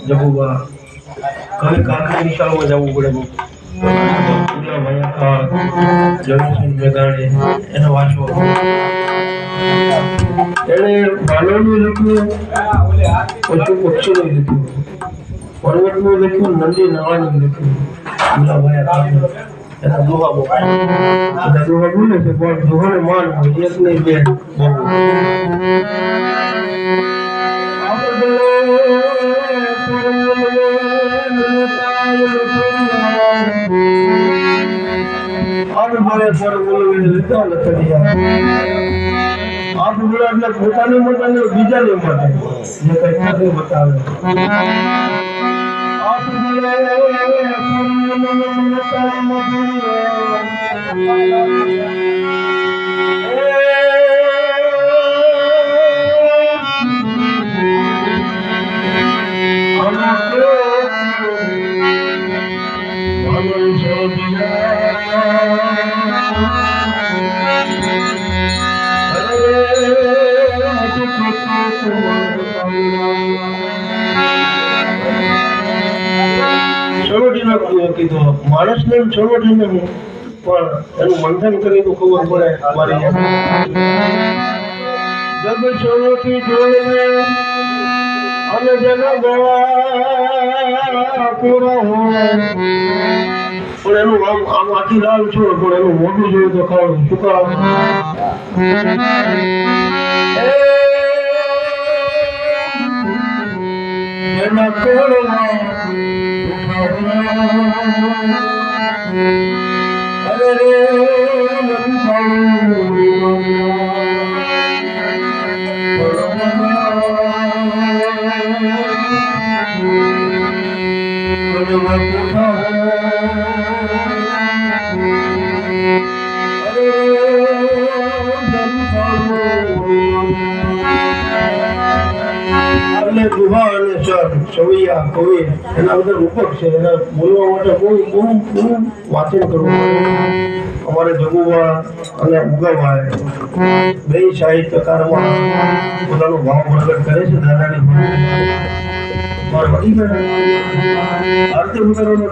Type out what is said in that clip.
જબુબા કઈ કાકની નિશાળમાં જવું પડે જગદીશ મેઘાણી એને વાંચવો એને માનવનું લખ્યું પશુ પક્ષીનું લખ્યું પર્વતનું લખ્યું નંદી નવાનું લખ્યું એના દુહા બોલે છે પણ દુહાને માન હોય એક નહીં બે પોતાની માટે બીજાને માટે જે કઈ બતાવે માણસ ને છોડોટીને પણ એનું મંથન કરી તો ખબર પડે મારી જગ છોડોટી જોઈને અને જેના ગળા પૂરા હોય પણ એનું આમ આખી લાલ છોડ પણ એનું મોઢું જોયું તો ખાવું શું કામ એના કોળમાં અરે રે ગુહા અને સવૈયા કવિ એના બધા રૂપક છે એના બોલવા માટે બહુ વાંચન કરવું અમારે જગુવા અને ઉગાવા બે સાહિત્યકારમાં પોતાનો ભાવ પ્રગટ કરે છે દાદાની આરતી ઉતારવાનો